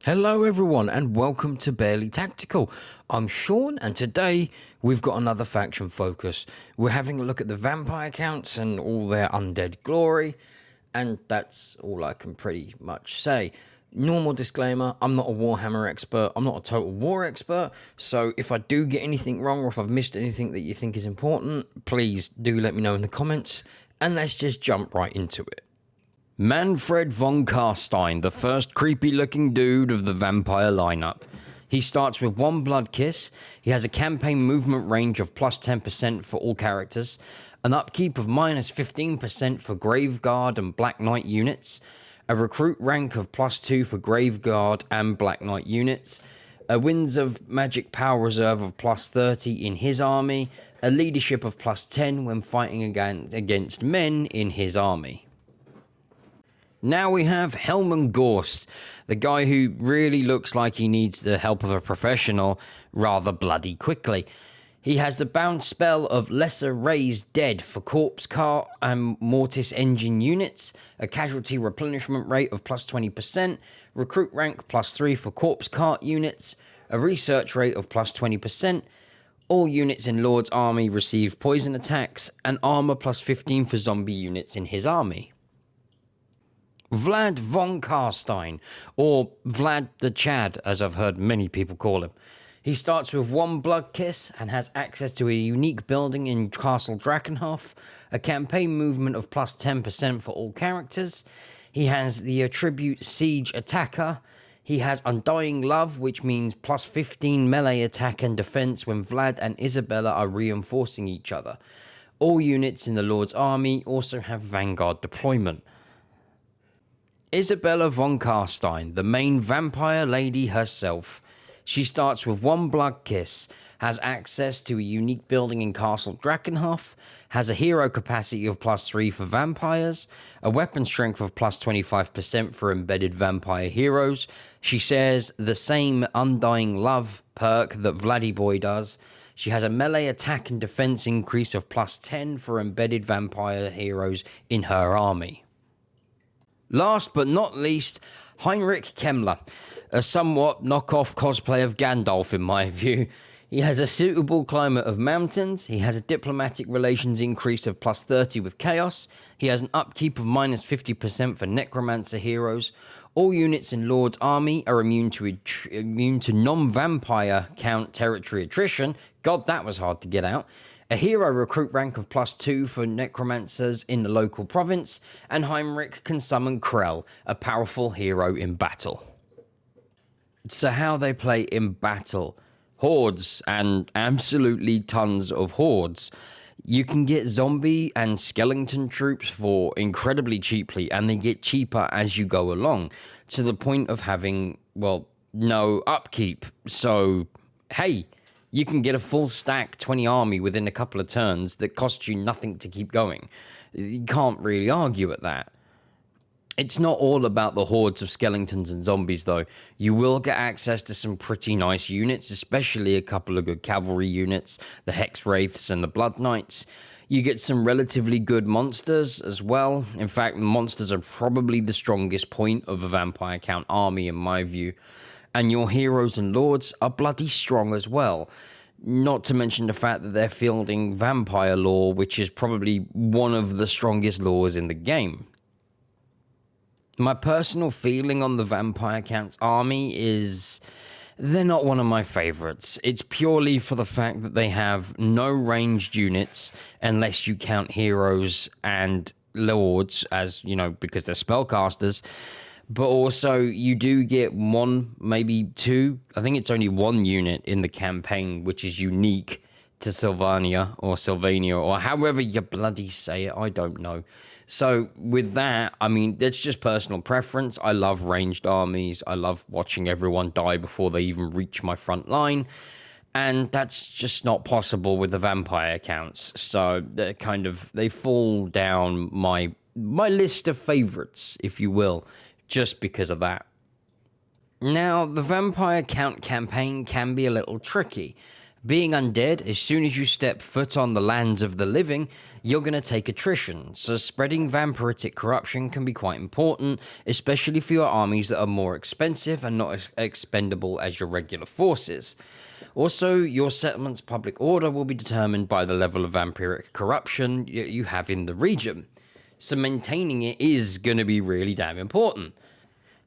Hello everyone and welcome to Barely Tactical. I'm Sean and today we've got another faction focus. We're having a look at the vampire counts and all their undead glory, and that's all I can pretty much say. Normal disclaimer, I'm not a Warhammer expert, I'm not a Total War expert, so if I do get anything wrong or if I've missed anything that you think is important, please do let me know in the comments, and let's just jump right into it. Manfred von Carstein, the first creepy-looking dude of the vampire lineup. He starts with one blood kiss, he has a campaign movement range of plus 10% for all characters, an upkeep of minus 15% for Graveguard and Black Knight units, a recruit rank of plus 2 for Graveguard and Black Knight units, a Winds of Magic Power Reserve of plus 30 in his army, a leadership of plus 10 when fighting against men in his army. Now we have Helman Gorst, the guy who really looks like he needs the help of a professional rather bloody quickly. He has the bounce spell of Lesser Raised Dead for Corpse Cart and Mortis Engine units, a casualty replenishment rate of plus 20%, recruit rank plus 3 for Corpse Cart units, a research rate of plus 20%, all units in Lord's army receive poison attacks, and armor plus 15 for zombie units in his army. Vlad von Carstein, or Vlad the Chad, as I've heard many people call him. He starts with one blood kiss and has access to a unique building in Castle Drakenhof, a campaign movement of plus 10% for all characters. He has the attribute Siege Attacker. He has Undying Love, which means plus 15 melee attack and defense when Vlad and Isabella are reinforcing each other. All units in the Lord's army also have Vanguard deployment. Isabella von Carstein, the main vampire lady herself. She starts with one blood kiss, has access to a unique building in Castle Drakenhof, has a hero capacity of plus 3 for vampires, a weapon strength of plus 25% for embedded vampire heroes. She shares the same Undying Love perk that Vladdy Boy does. She has a melee attack and defense increase of plus 10 for embedded vampire heroes in her army. Last but not least, Heinrich Kemmler, a somewhat knockoff cosplay of Gandalf in my view. He has a suitable climate of mountains, he has a diplomatic relations increase of plus 30 with Chaos, he has an upkeep of minus 50% for Necromancer heroes, all units in Lord's army are immune to non-vampire count territory attrition, god that was hard to get out, a hero recruit rank of plus 2 for necromancers in the local province, and Heinrich can summon Krell, a powerful hero in battle. So how they play in battle. Hordes, and absolutely tons of hordes. You can get zombie and skeleton troops for incredibly cheaply, and they get cheaper as you go along, to the point of having, well, no upkeep. So, hey, you can get a full stack 20 army within a couple of turns that costs you nothing to keep going. You can't really argue at that. It's not all about the hordes of skeletons and zombies though. You will get access to some pretty nice units, especially a couple of good cavalry units, the Hex Wraiths and the Blood Knights. You get some relatively good monsters as well. In fact, monsters are probably the strongest point of a vampire count army in my view. And your heroes and lords are bloody strong as well. Not to mention the fact that they're fielding vampire lore, which is probably one of the strongest lores in the game. My personal feeling on the vampire counts army is they're not one of my favorites. It's purely for the fact that they have no ranged units unless you count heroes and lords as, you know, because they're spellcasters. But also, you do get one, maybe two, I think it's only one unit in the campaign, which is unique to Sylvania, or however you bloody say it, I don't know. So, with that, I mean, that's just personal preference. I love ranged armies, I love watching everyone die before they even reach my front line, and that's just not possible with the vampire accounts. So, they fall down my list of favorites, if you will, just because of that. Now, the vampire count campaign can be a little tricky Being undead, as soon as you step foot on the lands of the living, you're going to take attrition, so spreading vampiric corruption can be quite important, especially for your armies that are more expensive and not as expendable as your regular forces. Also, your settlement's public order will be determined by the level of vampiric corruption you have in the region, so maintaining it is going to be really damn important.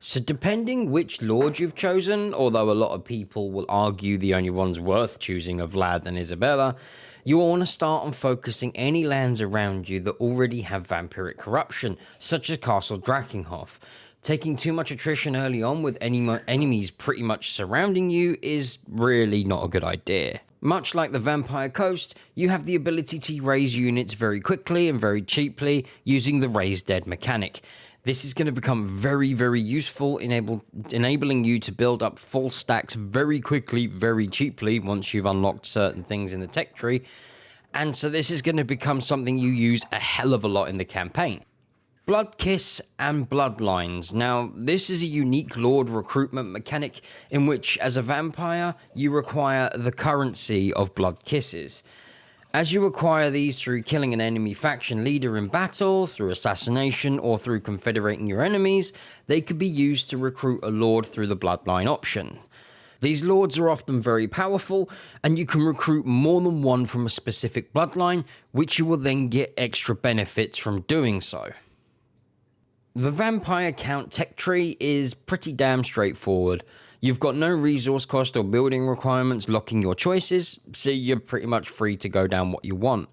So depending which lord you've chosen, although a lot of people will argue the only ones worth choosing are Vlad and Isabella, you will want to start on focusing any lands around you that already have vampiric corruption, such as Castle Drakenhof. Taking too much attrition early on with enemies pretty much surrounding you is really not a good idea. Much like the Vampire Coast, you have the ability to raise units very quickly and very cheaply using the Raise Dead mechanic. This is going to become very, very useful, enabling you to build up full stacks very quickly, very cheaply once you've unlocked certain things in the tech tree. And so this is going to become something you use a hell of a lot in the campaign. Blood Kiss and Bloodlines. Now, this is a unique Lord recruitment mechanic in which, as a vampire, you require the currency of Blood Kisses. As you acquire these through killing an enemy faction leader in battle, through assassination, or through confederating your enemies, they could be used to recruit a lord through the bloodline option. These lords are often very powerful, and you can recruit more than one from a specific bloodline, which you will then get extra benefits from doing so. The Vampire Count tech tree is pretty damn straightforward. You've got no resource cost or building requirements locking your choices, so you're pretty much free to go down what you want.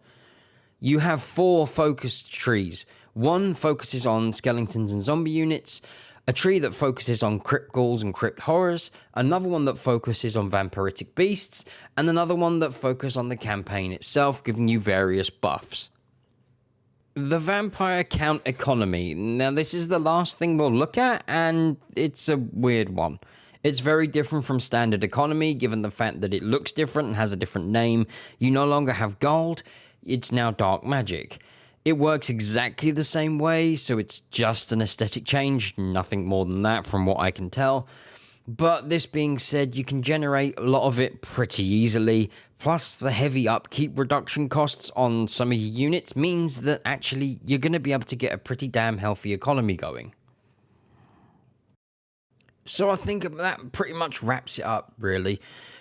You have 4 focused trees. One focuses on skeletons and zombie units, a tree that focuses on crypt ghouls and crypt horrors, another one that focuses on vampiric beasts, and another one that focuses on the campaign itself, giving you various buffs. The Vampire Count economy. Now, this is the last thing we'll look at, and it's a weird one. It's very different from standard economy, given the fact that it looks different and has a different name. You no longer have gold, it's now dark magic. It works exactly the same way, so it's just an aesthetic change, nothing more than that from what I can tell. But this being said, you can generate a lot of it pretty easily, plus the heavy upkeep reduction costs on some of your units means that actually you're going to be able to get a pretty damn healthy economy going. So I think that pretty much wraps it up, really.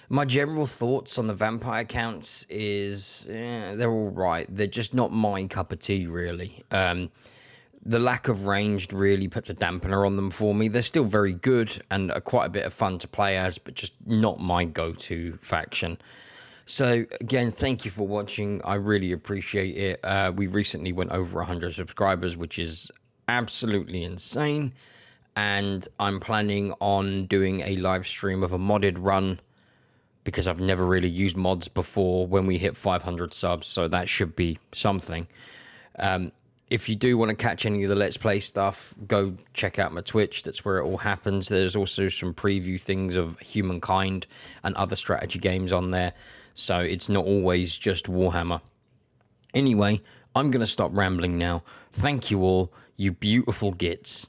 My general thoughts on the vampire counts is, they're alright. They're just not my cup of tea, really. The lack of ranged really puts a dampener on them for me. They're still very good and are quite a bit of fun to play as, but just not my go-to faction. So, again, thank you for watching. I really appreciate it. We recently went over 100 subscribers, which is absolutely insane. And I'm planning on doing a live stream of a modded run because I've never really used mods before when we hit 500 subs, so that should be something. If you do want to catch any of the Let's Play stuff, go check out my Twitch. That's where it all happens. There's also some preview things of Humankind and other strategy games on there, so it's not always just Warhammer. Anyway, I'm going to stop rambling now. Thank you all, you beautiful gits.